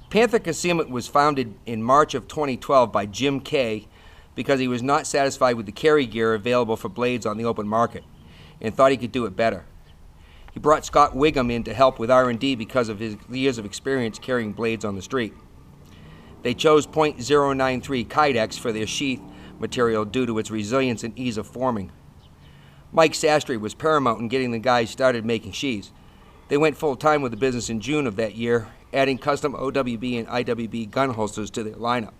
Panther Concealment was founded in March of 2012 by Jim Kay because he was not satisfied with the carry gear available for blades on the open market and thought he could do it better. He brought Scott Wiggum in to help with R&D because of his years of experience carrying blades on the street. They chose .093 Kydex for their sheath material due to its resilience and ease of forming. Mike Sastry was paramount in getting the guys started making sheaths. They went full-time with the business in June of that year, adding custom OWB and IWB gun holsters to their lineup.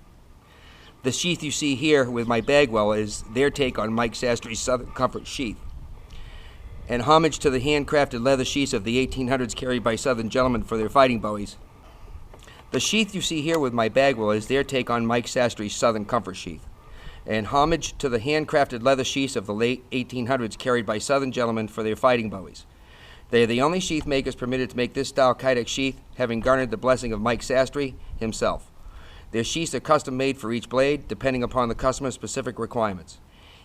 The sheath you see here with my Bagwell is their take on Mike Sastry's Southern Comfort sheath. And homage to the handcrafted leather sheaths of the 1800s carried by Southern gentlemen for their fighting bowies. The sheath you see here with my Bagwell is their take on Mike Sastry's Southern Comfort sheath. And homage to the handcrafted leather sheaths of the late 1800s carried by Southern gentlemen for their fighting bowies. They are the only sheath makers permitted to make this style Kydex sheath, having garnered the blessing of Mike Sastry himself. Their sheaths are custom made for each blade, depending upon the customer's specific requirements.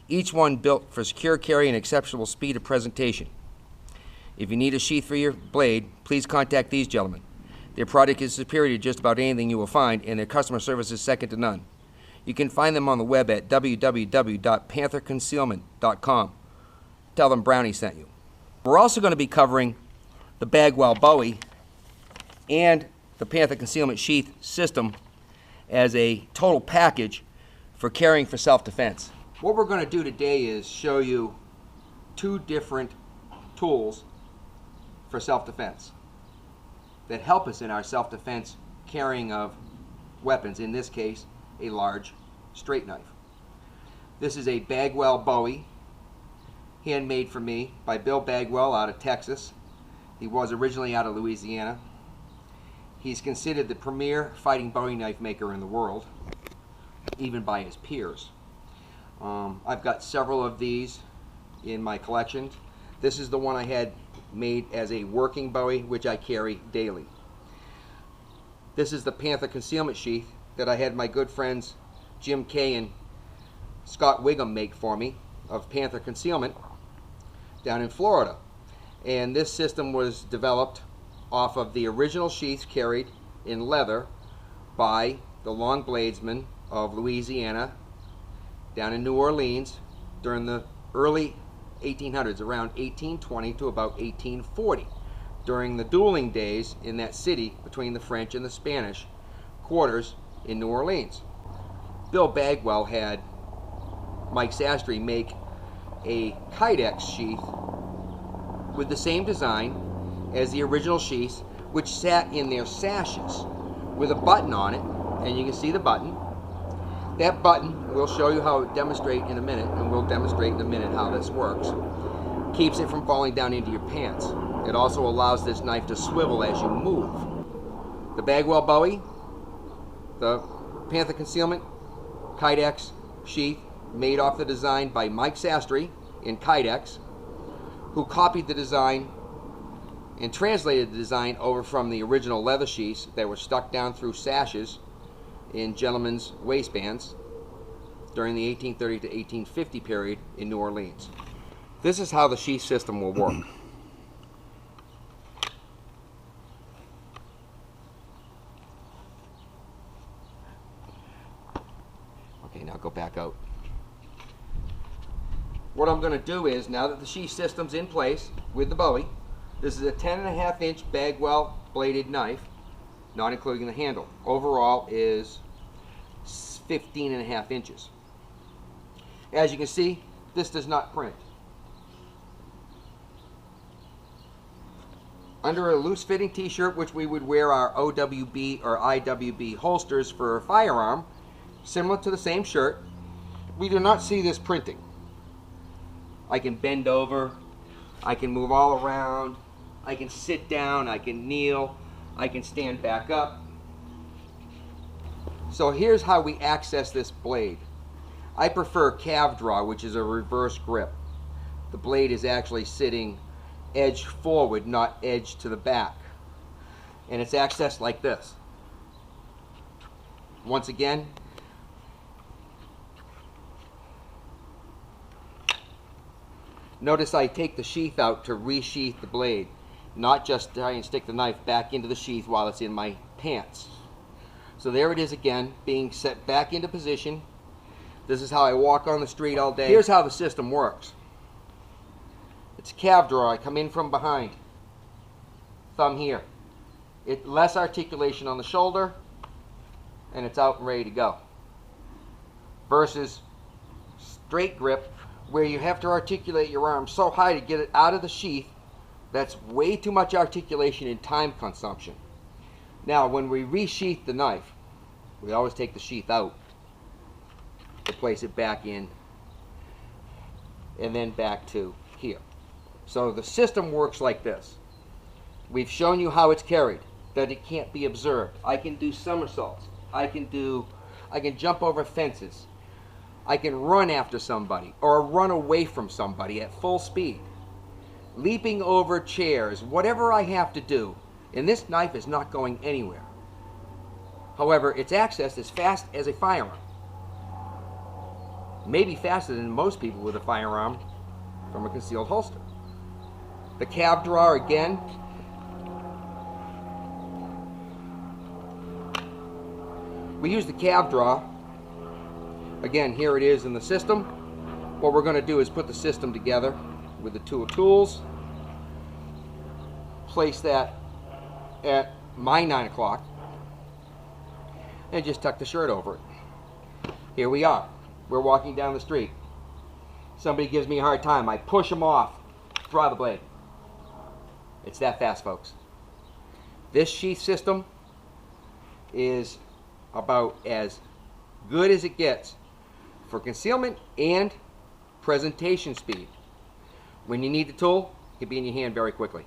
Each one built for secure carry and exceptional speed of presentation. If you need a sheath for your blade, please contact these gentlemen. Their product is superior to just about anything you will find, and their customer service is second to none. You can find them on the web at www.pantherconcealment.com. Tell them Brownie sent you. We're also going to be covering the Bagwell Bowie and the Panther Concealment sheath system as a total package for carrying for self-defense. What we're going to do today is show you two different tools for self-defense that help us in our self-defense carrying of weapons, in this case a large straight knife. This is a Bagwell Bowie, handmade for me by Bill Bagwell out of Texas. He was originally out of Louisiana. He's considered the premier fighting bowie knife maker in the world, even by his peers. I've got several of these in my collection. This is the one I had made as a working bowie, which I carry daily. This is the Panther Concealment sheath that I had my good friends Jim Kay and Scott Wiggum make for me of Panther Concealment down in Florida. And this system was developed off of the original sheaths carried in leather by the long bladesmen of Louisiana down in New Orleans during the early 1800s, around 1820 to about 1840, during the dueling days in that city between the French and the Spanish quarters in New Orleans. Bill Bagwell had Mike Sastry make a Kydex sheath with the same design as the original sheaths, which sat in their sashes with a button on it, and you can see the button. That button, we'll show you how it demonstrate in a minute, and we'll demonstrate in a minute how this works. Keeps it from falling down into your pants. It also allows this knife to swivel as you move. The Bagwell Bowie, the Panther Concealment Kydex sheath, made off the design by Mike Sastry in Kydex, who copied the design and translated the design over from the original leather sheaths that were stuck down through sashes in gentlemen's waistbands during the 1830 to 1850 period in New Orleans. This is how the sheath system will work. Okay, now go back out. What I'm going to do is, now that the sheath system's in place with the Bowie, this is a 10.5-inch Bagwell bladed knife, not including the handle. Overall is 15.5 inches. As you can see, this does not print. Under a loose-fitting t-shirt, which we would wear our OWB or IWB holsters for a firearm, similar to the same shirt, we do not see this printing. I can bend over, I can move all around, I can sit down, I can kneel, I can stand back up. So here's how we access this blade. I prefer calf draw, which is a reverse grip. The blade is actually sitting edge forward, not edge to the back. And it's accessed like this. Once again, notice I take the sheath out to resheath the blade, not just try and stick the knife back into the sheath while it's in my pants. So there it is again, being set back into position. This is how I walk on the street all day. Here's how the system works. It's a calf drawer. I come in from behind. Thumb here. Less articulation on the shoulder, and it's out and ready to go. Versus straight grip, where you have to articulate your arm so high to get it out of the sheath. That's way too much articulation and time consumption. Now, when we resheath the knife, we always take the sheath out to place it back in, and then back to here. So the system works like this. We've shown you how it's carried, that it can't be observed. I can do somersaults. I can jump over fences. I can run after somebody or run away from somebody at full speed. Leaping over chairs, whatever I have to do. And this knife is not going anywhere. However, it's accessed as fast as a firearm. Maybe faster than most people with a firearm from a concealed holster. The calf drawer again. We use the calf drawer. Again, here it is in the system. What we're going to do is put the system together with the two tools. Place that at my 9 o'clock. And just tuck the shirt over it. Here we are. We're walking down the street. Somebody gives me a hard time. I push them off. Draw the blade. It's that fast, folks. This sheath system is about as good as it gets for concealment and presentation speed. When you need the tool, it can be in your hand very quickly.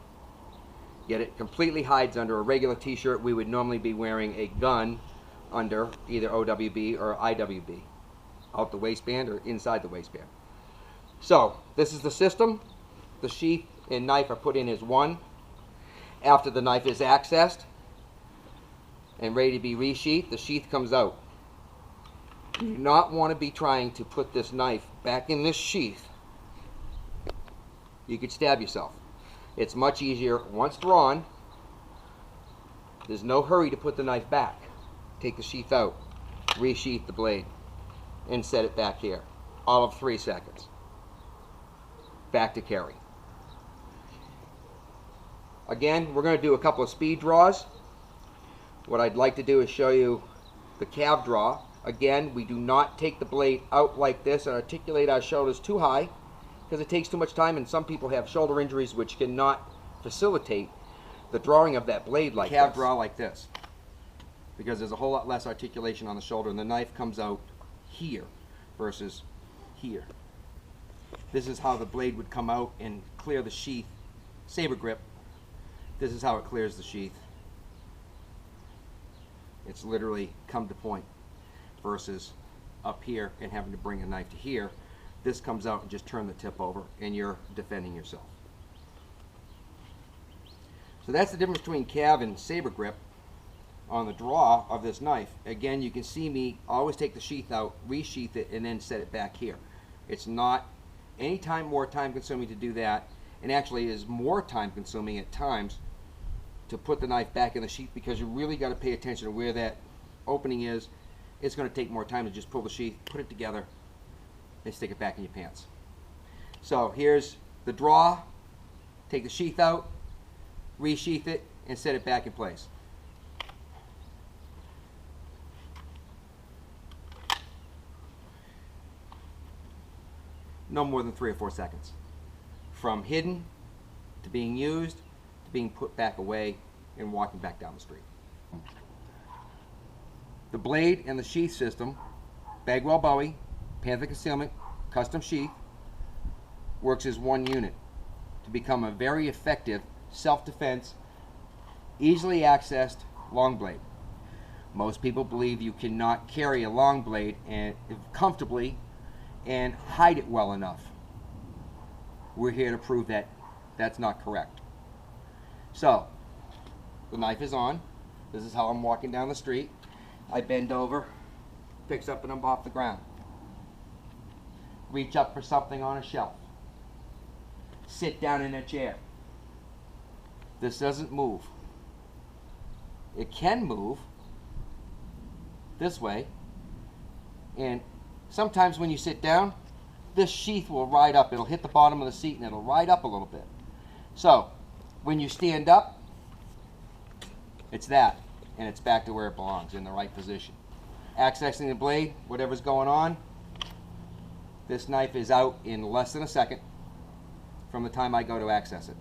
Yet it completely hides under a regular t-shirt. We would normally be wearing a gun under either OWB or IWB, out the waistband or inside the waistband. So this is the system. The sheath and knife are put in as one. After the knife is accessed and ready to be resheathed, the sheath comes out. You do not want to be trying to put this knife back in this sheath. You could stab yourself. It's much easier once drawn. There's no hurry to put the knife back. Take the sheath out, resheath the blade, and set it back here. All of 3 seconds. Back to carry. Again, we're going to do a couple of speed draws. What I'd like to do is show you the calf draw. Again, we do not take the blade out like this and articulate our shoulders too high, because it takes too much time, and some people have shoulder injuries which cannot facilitate the drawing of that blade like calf draw like this, because there's a whole lot less articulation on the shoulder, and the knife comes out here versus here. This is how the blade would come out and clear the sheath. Saber grip. This is how it clears the sheath. It's literally come to point versus up here and having to bring a knife to here. This comes out and just turn the tip over, and you're defending yourself. So that's the difference between calf and saber grip on the draw of this knife. Again, you can see me always take the sheath out, resheath it, and then set it back here. It's not any more time consuming to do that, and actually is more time consuming at times to put the knife back in the sheath, because you really got to pay attention to where that opening is. It's going to take more time to just pull the sheath, put it together, and stick it back in your pants. So here's the draw. Take the sheath out, resheath it, and set it back in place. No more than 3 or 4 seconds. From hidden to being used to being put back away and walking back down the street. The blade and the sheath system, Bagwell Bowie, Panther Concealment, custom sheath, works as one unit to become a very effective self-defense, easily accessed long blade. Most people believe you cannot carry a long blade and comfortably and hide it well enough. We're here to prove that that's not correct. So, the knife is on. This is how I'm walking down the street. I bend over, pick something up off the ground. Reach up for something on a shelf. Sit down in a chair. This doesn't move. It can move, this way, and sometimes when you sit down, this sheath will ride up. It'll hit the bottom of the seat and it'll ride up a little bit. So when you stand up, it's that, and it's back to where it belongs, in the right position. Accessing the blade, whatever's going on, this knife is out in less than a second from the time I go to access it.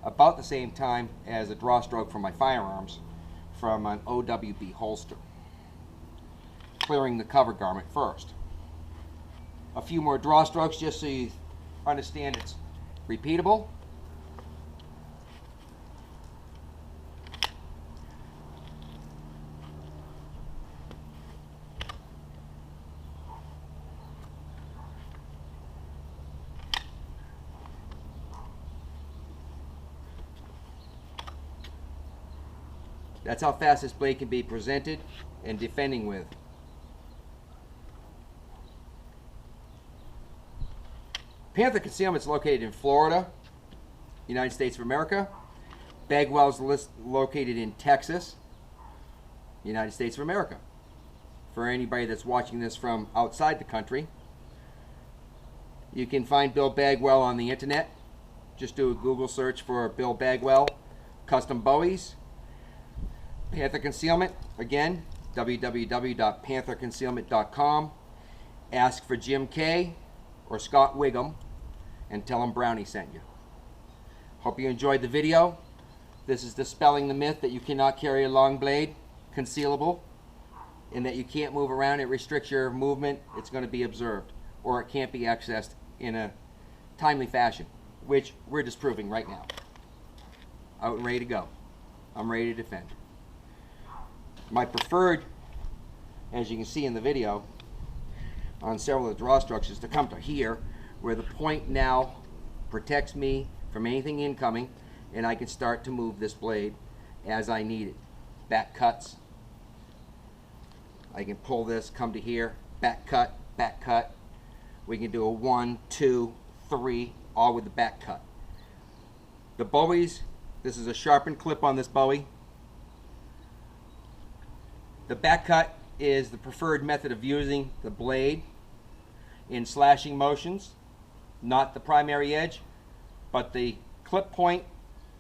About the same time as a draw stroke from my firearms from an OWB holster. Clearing the cover garment first. A few more draw strokes just so you understand it's repeatable. That's how fast this blade can be presented and defending with. Panther Concealment is located in Florida, United States of America. Bagwell is located in Texas, United States of America. For anybody that's watching this from outside the country, you can find Bill Bagwell on the internet. Just do a Google search for Bill Bagwell Custom Bowies. Panther Concealment, again, www.pantherconcealment.com. Ask for Jim K or Scott Wiggum and tell them Brownie sent you. Hope you enjoyed the video. This is dispelling the myth that you cannot carry a long blade, concealable, and that you can't move around. It restricts your movement. It's going to be observed, or it can't be accessed in a timely fashion, which we're disproving right now. Out and ready to go. I'm ready to defend. My preferred, as you can see in the video, on several of the draw strokes is to come to here, where the point now protects me from anything incoming, and I can start to move this blade as I need it. Back cuts. I can pull this, come to here, back cut, back cut. We can do a 1, 2, 3, all with the back cut. The Bowies, this is a sharpened clip on this Bowie. The back cut is the preferred method of using the blade in slashing motions, not the primary edge, but the clip point,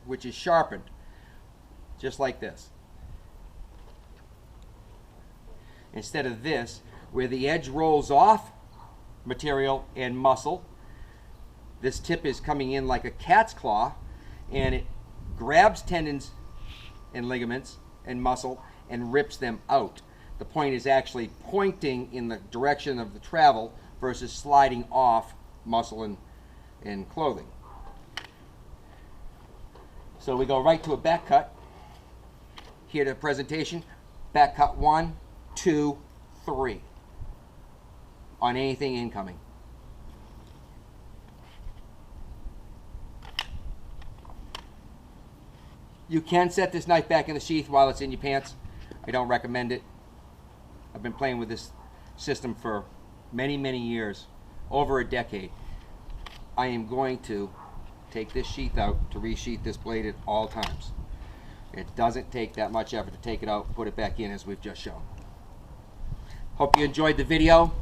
which is sharpened, just like this. Instead of this, where the edge rolls off material and muscle, this tip is coming in like a cat's claw, and it grabs tendons and ligaments and muscle and rips them out. The point is actually pointing in the direction of the travel versus sliding off muscle and clothing. So we go right to a back cut. Here to the presentation, back cut 1, 2, 3 on anything incoming. You can set this knife back in the sheath while it's in your pants. I don't recommend it. I've been playing with this system for many, many years, over a decade. I am going to take this sheath out to resheath this blade at all times. It doesn't take that much effort to take it out and put it back in, as we've just shown. Hope you enjoyed the video.